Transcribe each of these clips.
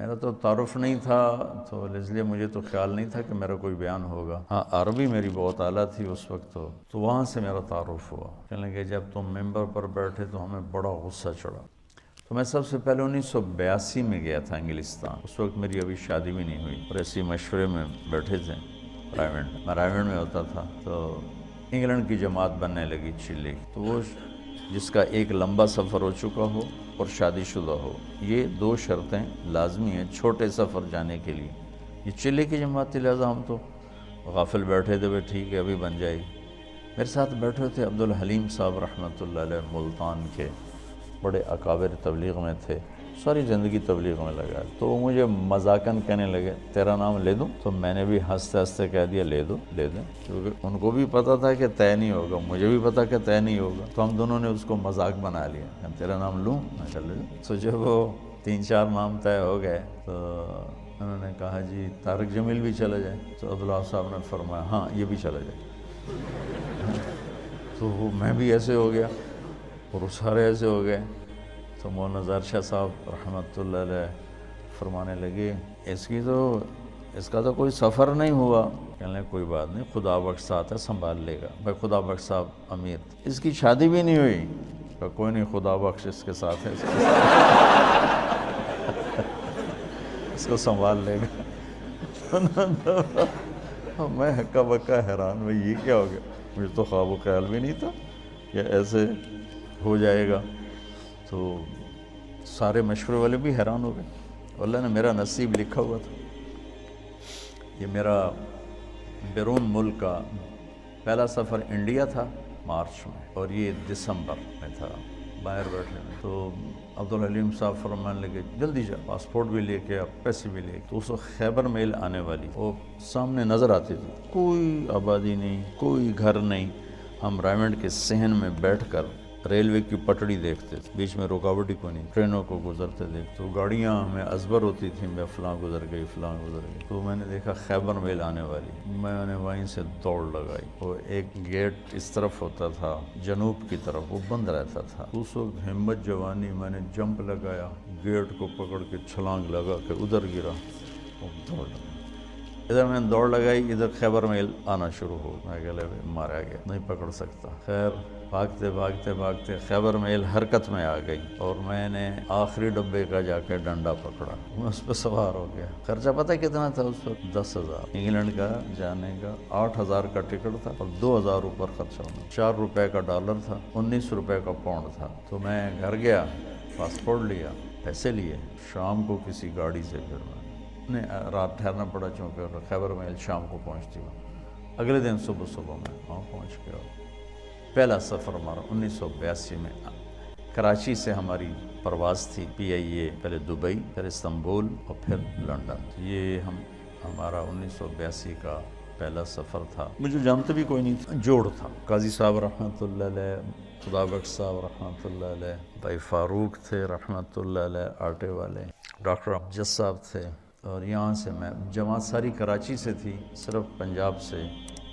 میرا تو تعارف نہیں تھا، تو اس لیے مجھے تو خیال نہیں تھا کہ میرا کوئی بیان ہوگا۔ ہاں عربی میری بہت اعلیٰ تھی اس وقت، تو وہاں سے میرا تعارف ہوا۔ کہنے لگے جب تم ممبر پر بیٹھے تو ہمیں بڑا غصہ چڑھا۔ تو میں سب سے پہلے 1982 میں گیا تھا انگلستان، اس وقت میری ابھی شادی بھی نہیں ہوئی، اور ایسی مشورے میں بیٹھے تھے میں رائیونڈ میں ہوتا تھا، تو انگلینڈ کی جماعت بننے لگی چلی، تو وہ جس کا ایک لمبا سفر ہو چکا ہو اور شادی شدہ ہو، یہ 2 شرطیں لازمی ہیں چھوٹے سفر جانے کے لیے۔ یہ چلے کی جماعت تھی، لہٰذا ہم تو غافل بیٹھے تھے، ٹھیک ہے ابھی بن جائے گی۔ میرے ساتھ بیٹھے تھے عبدالحلیم صاحب رحمۃ اللہ علیہ، ملتان کے بڑے اکابر تبلیغ میں تھے، ساری زندگی تبلیغ میں لگا، تو وہ مجھے مذاقاً کہنے لگے تیرا نام لے دوں؟ تو میں نے بھی ہنستے ہنستے کہہ دیا لے دو لے دیں، کیونکہ ان کو بھی پتہ تھا کہ طے نہیں ہوگا، مجھے بھی پتہ کہ طے نہیں ہوگا، تو ہم دونوں نے اس کو مذاق بنا لیا کہ تیرا نام لوں؟ میں کہا لے دو۔ تو جب وہ 3-4 نام طے ہو گئے تو انہوں نے کہا جی طارق جمیل بھی چلا جائے، تو عبداللہ صاحب نے فرمایا ہاں یہ بھی چلا جائے۔ تو وہ میں بھی ایسے ہو گیا اور وہ سارے ایسے ہو گئے، تو مولانا ظاہر شاہ صاحب رحمۃ اللہ علیہ فرمانے لگے اس کا تو کوئی سفر نہیں ہوا۔ کہنے لگے کوئی بات نہیں، خدا بخش ساتھ ہے، سنبھال لے گا۔ بھائی خدا بخش صاحب امیر، اس کی شادی بھی نہیں ہوئی، کہا کوئی نہیں، خدا بخش اس کے ساتھ ہے، اس کو سنبھال لے گا۔ میں ہکا بکا حیران، بھائی یہ کیا ہو گیا؟ مجھے تو خواب و خیال بھی نہیں تھا کہ ایسے ہو جائے گا۔ تو سارے مشورے والے بھی حیران ہو گئے، اللہ نے میرا نصیب لکھا ہوا تھا۔ یہ میرا بیرون ملک کا پہلا سفر انڈیا تھا مارچ میں، اور یہ دسمبر میں تھا، باہر بیٹھے میں۔ تو عبدالحلیم صاحب فرمانے لگے جلدی جا، پاسپورٹ بھی لے کے، پیسے بھی لے کے۔ تو اس وقت خیبر میل آنے والی، وہ سامنے نظر آتی تھی، کوئی آبادی نہیں، کوئی گھر نہیں۔ ہم رائیونڈ کے صحن میں بیٹھ کر ریلوے کی پٹڑی دیکھتے تھے، بیچ میں رکاوٹ ہی کوئی نہیں، ٹرینوں کو گزرتے دیکھتے، تو گاڑیاں ہمیں ازبر ہوتی تھیں، میں فلاں گزر گئی، فلاں گزر گئی۔ تو میں نے دیکھا خیبر میل آنے والی، میں نے وہیں سے دوڑ لگائی۔ وہ ایک گیٹ اس طرف ہوتا تھا جنوب کی طرف، وہ بند رہتا تھا۔ اس وقت ہمت جوانی، میں نے جمپ لگایا، گیٹ کو پکڑ کے چھلانگ لگا کے ادھر گرا اور دوڑ لگا۔ ادھر میں نے دوڑ لگائی، ادھر خیبر میل آنا شروع ہو، میں کہ مارا گیا، نہیں پکڑ سکتا۔ خیر بھاگتے بھاگتے بھاگتے خیبر میل حرکت میں آ گئی، اور میں نے آخری ڈبے کا جا کے ڈنڈا پکڑا، میں اس پہ سوار ہو گیا۔ خرچہ پتہ کتنا تھا اس وقت؟ 10,000 انگلینڈ کا جانے کا، 8,000 کا ٹکٹ تھا اور 2,000 اوپر خرچہ ہونا، 4 روپے کا ڈالر تھا، 19 روپے کا پاؤنڈ تھا۔ تو میں گھر گیا، پاسپورٹ لیا، پیسے لیے، شام کو کسی گاڑی سے پھر رات ٹھہرنا پڑا، چونکہ خیبر میل شام کو پہنچتی ہوں۔ اگلے دن صبح میں وہاں پہنچ گیا۔ پہلا سفر ہمارا 1982 میں کراچی سے ہماری پرواز تھی PIA، پہلے دبئی، پھر استنبول اور پھر لنڈن۔ یہ ہمارا 1982 کا پہلا سفر تھا۔ مجھے جانتے بھی کوئی نہیں تھا، جوڑ تھا، قاضی صاحب رحمۃ اللہ علیہ، خدا بخش صاحب رحمۃ اللہ علیہ، بھائی فاروق تھے رحمۃ اللہ علیہ آٹے والے، ڈاکٹر امجد صاحب تھے، اور یہاں سے میں جماعت ساری کراچی سے تھی، صرف پنجاب سے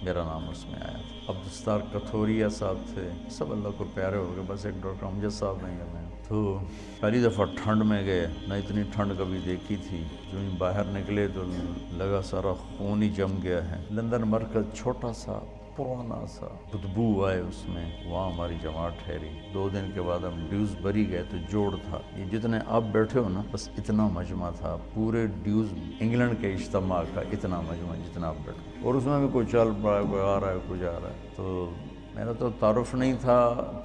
میرا نام اس میں آیا تھا۔ عبدالستار کتھوریا صاحب تھے، سب اللہ کو پیارے ہو گئے، بس ایک ڈاکٹر امجد صاحب نہیں گئے۔ تو پہلی دفعہ ٹھنڈ میں گئے، نہ اتنی ٹھنڈ کبھی دیکھی تھی، جو ہی باہر نکلے تو لگا سارا خون ہی جم گیا ہے۔ لندن مرکز چھوٹا سا پرانا سا، بدبو آئے اس میں، وہاں ہماری جماعت ٹھہری۔ 2 دن کے بعد ہم ڈیوزبری گئے تو جوڑ تھا، یہ جتنے آپ بیٹھے ہو نا بس اتنا مجمع تھا، پورے ڈیوز انگلینڈ کے اجتماع کا اتنا مجمع جتنا آپ بیٹھے، اور اس میں بھی کوئی چل پڑا ہے، کوئی آ رہا ہے، کوئی جا رہا ہے۔ تو میرا تو تعارف نہیں تھا،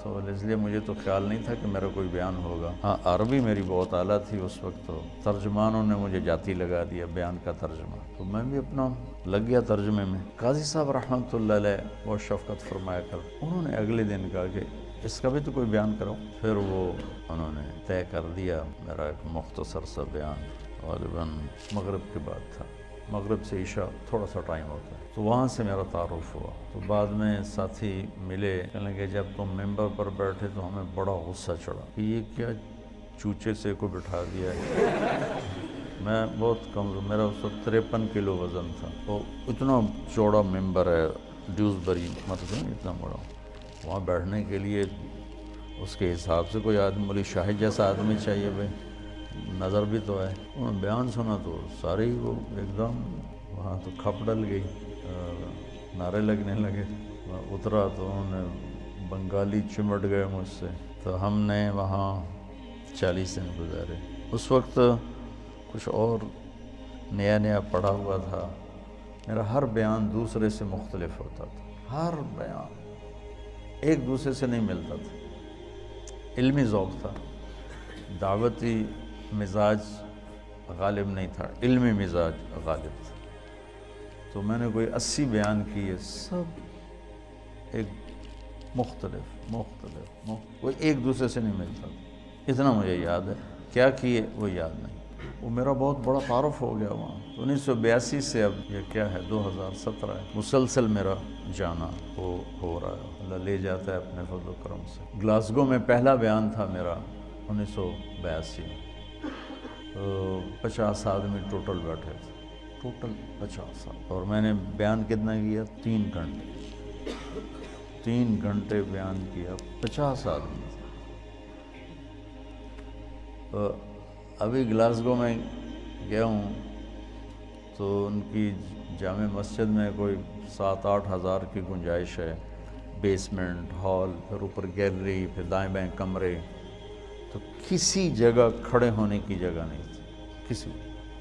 تو اس لیے مجھے تو خیال نہیں تھا کہ میرا کوئی بیان ہوگا۔ ہاں عربی میری بہت اعلیٰ تھی اس وقت، تو ترجمانوں نے مجھے جاتی لگا دیا بیان کا ترجمہ، تو میں بھی اپنا لگ گیا ترجمے میں۔ قاضی صاحب رحمۃ اللہ علیہ بہت شفقت فرمایا کر، انہوں نے اگلے دن کہا کہ اس کا بھی تو کوئی بیان کرو۔ پھر وہ انہوں نے طے کر دیا میرا ایک مختصر سا بیان، غالباً مغرب کے بعد تھا، مغرب سے عشاء تھوڑا سا ٹائم ہوتا ہے، تو وہاں سے میرا تعارف ہوا۔ تو بعد میں ساتھی ملے، کہنے لگے جب تم ممبر پر بیٹھے تو ہمیں بڑا غصہ چڑھا کہ یہ کیا چوچے سے کو بٹھا دیا ہے۔ میں بہت کمزور، میرا اس وقت 53 کلو وزن تھا، تو اتنا چوڑا ممبر ہے ڈیوزبری، مطلب اتنا بڑا، وہاں بیٹھنے کے لیے اس کے حساب سے کوئی آدمی، مولی شاہد جیسا آدمی چاہیے بھائی، نظر بھی تو ہے۔ انہوں نے بیان سنا تو سارے ہی وہ ایک دم وہاں تو کھپ ڈل گئی، نعرے لگنے لگے۔ میں اترا تو انہوں نے بنگالی چمٹ گئے مجھ سے، تو ہم نے وہاں 40 دن گزارے۔ اس وقت کچھ اور نیا پڑھا ہوا تھا، میرا ہر بیان دوسرے سے مختلف ہوتا تھا، ہر بیان ایک دوسرے سے نہیں ملتا تھا۔ علمی ذوق تھا، دعوتی مزاج غالب نہیں تھا، علمی مزاج غالب تھا۔ تو میں نے کوئی 80 بیان کیے، سب ایک مختلف کوئی ایک دوسرے سے نہیں ملتا تھا۔ اتنا مجھے یاد ہے، کیا کیے وہ یاد نہیں۔ وہ میرا بہت بڑا تعارف ہو گیا وہاں۔ 1982 سے اب یہ کیا ہے 2017 ہے، مسلسل میرا جانا ہو رہا ہے، اللہ لے جاتا ہے اپنے فضل و کرم سے۔ گلاسگو میں پہلا بیان تھا میرا 1982 میں، تو 50 آدمی ٹوٹل بیٹھے تھے، ٹوٹل 50 آدمی، اور میں نے بیان کتنا کیا؟ 3 گھنٹے 3 گھنٹے بیان کیا، 50 آدمی۔ ابھی گلاسگو میں گیا ہوں تو ان کی جامع مسجد میں کوئی 7-8 ہزار کی گنجائش ہے، بیسمنٹ، ہال، پھر اوپر گیلری، پھر دائیں بائیں کمرے، تو کسی جگہ کھڑے ہونے کی جگہ نہیں تھی، کسی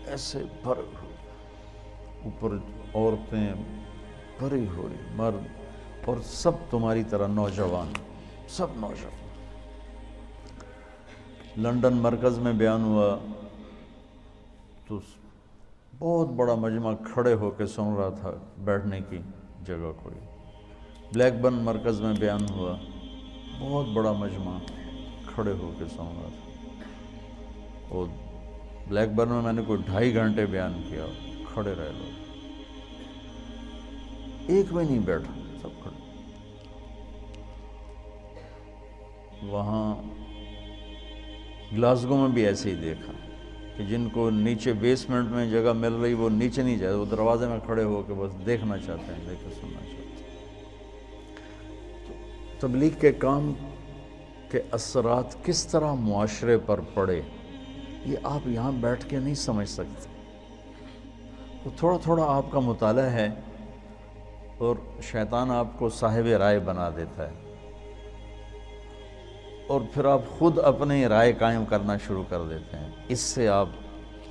ایسے بھرے ہوئے، اوپر عورتیں بھری ہوئی، مرد، اور سب تمہاری طرح نوجوان، سب نوجوان۔ لندن مرکز میں بیان ہوا تو بہت بڑا مجمع کھڑے ہو کے سن رہا تھا، بیٹھنے کی جگہ کوئی۔ بلیک برن مرکز میں بیان ہوا، بہت بڑا مجمع کھڑے ہو کے سن رہا تھا۔ اور بلیک برن میں نے کوئی 2.5 گھنٹے بیان کیا، کھڑے رہے لوگ، ایک بھی نہیں بیٹھا، سب کھڑے۔ وہاں گلاسگو میں بھی ایسے ہی دیکھا کہ جن کو نیچے بیسمنٹ میں جگہ مل رہی وہ نیچے نہیں جائے، وہ دروازے میں کھڑے ہو کے بس دیکھنا چاہتے ہیں، دیکھ کے سننا چاہتے ہیں۔ تبلیغ کے کام کے اثرات کس طرح معاشرے پر پڑے، یہ آپ یہاں بیٹھ کے نہیں سمجھ سکتے۔ تو تھوڑا تھوڑا آپ کا مطالعہ ہے اور شیطان آپ کو صاحب رائے بنا دیتا ہے، اور پھر آپ خود اپنی رائے قائم کرنا شروع کر دیتے ہیں، اس سے آپ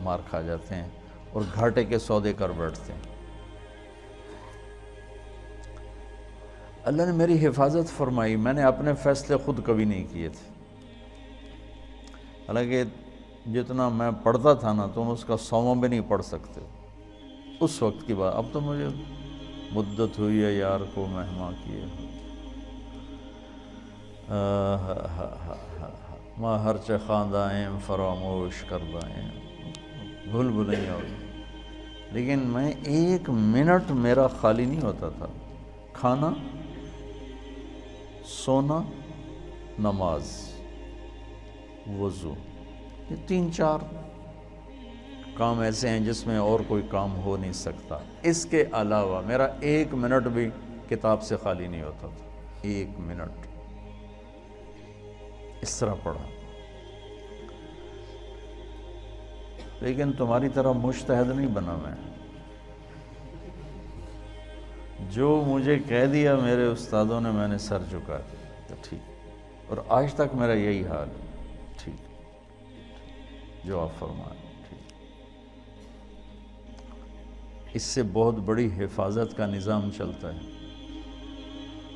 مار کھا جاتے ہیں اور گھاٹے کے سودے کر بیٹھتے ہیں۔ اللہ نے میری حفاظت فرمائی، میں نے اپنے فیصلے خود کبھی نہیں کیے تھے، حالانکہ جتنا میں پڑھتا تھا نا تم اس کا 100واں بھی نہیں پڑھ سکتے اس وقت کی بات۔ اب تو مجھے مدت ہوئی ہے یار کو مہما کیے، ماں ہرچہ خواندائیں فراموش کردائیں، بھول بھلائیں ہوئی، لیکن میں 1 منٹ میرا خالی نہیں ہوتا تھا۔ کھانا، سونا، نماز، وضو، یہ 3-4 کام ایسے ہیں جس میں اور کوئی کام ہو نہیں سکتا۔ اس کے علاوہ میرا 1 منٹ بھی کتاب سے خالی نہیں ہوتا تھا، 1 منٹ اس طرح پڑھا۔ لیکن تمہاری طرح مجتہد نہیں بنا میں، جو مجھے کہہ دیا میرے استادوں نے میں نے سر جھکا دیا، تو ٹھیک، اور آج تک میرا یہی حال ہے، ٹھیک جو آپ فرمائیں ٹھیک۔ اس سے بہت بڑی حفاظت کا نظام چلتا ہے۔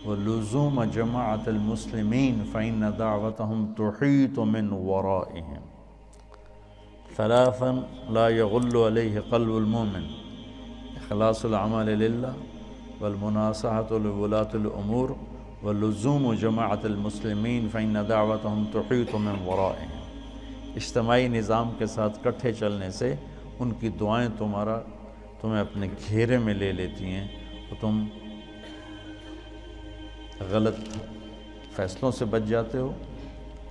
وَلُزُومَ جَمَاعَةِ الْمُسْلِمِينَ فَإِنَّ دَعْوَتَهُمْ تُحِيطُ مِنْ وَرَائِهِمْ 3 لا يغل عليه قلب المؤمن: إخلاص العمل لله، والمناصحة لولاة الأمور، ولزوم جماعة المسلمين فإن دعوتهم تحيط من ورائهم۔ اجتماعی نظام کے ساتھ کٹھے چلنے سے ان کی دعائیں تمہیں اپنے گھیرے میں لے لیتی ہیں، اور تم غلط فیصلوں سے بچ جاتے ہو،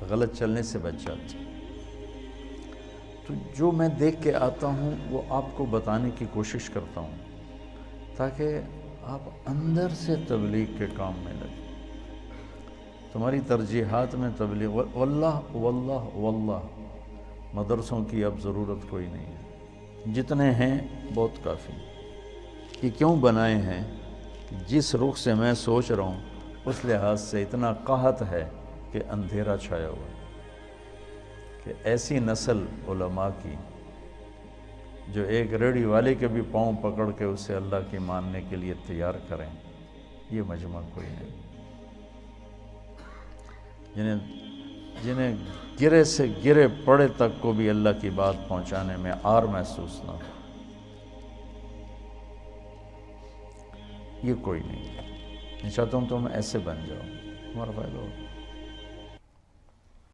غلط چلنے سے بچ جاتے ہو۔ تو جو میں دیکھ کے آتا ہوں وہ آپ کو بتانے کی کوشش کرتا ہوں، تاکہ آپ اندر سے تبلیغ کے کام میں لگیں، تمہاری ترجیحات میں تبلیغ۔ واللہ واللہ واللہ مدرسوں کی اب ضرورت کوئی نہیں ہے، جتنے ہیں بہت کافی ہیں۔ یہ کیوں بنائے ہیں؟ جس رخ سے میں سوچ رہا ہوں اس لحاظ سے اتنا قحط ہے کہ اندھیرا چھایا ہوا ہے، کہ ایسی نسل علماء کی جو ایک ریڑھی والے کے بھی پاؤں پکڑ کے اسے اللہ کی ماننے کے لیے تیار کریں، یہ مجمع کوئی نہیں۔ جنہیں گرے سے گرے پڑے تک کو بھی اللہ کی بات پہنچانے میں عار محسوس نہ ہو، یہ کوئی نہیں۔ میں چاہتا ہوں تم ایسے بن جاؤ، تمہارا فائدہ ہو۔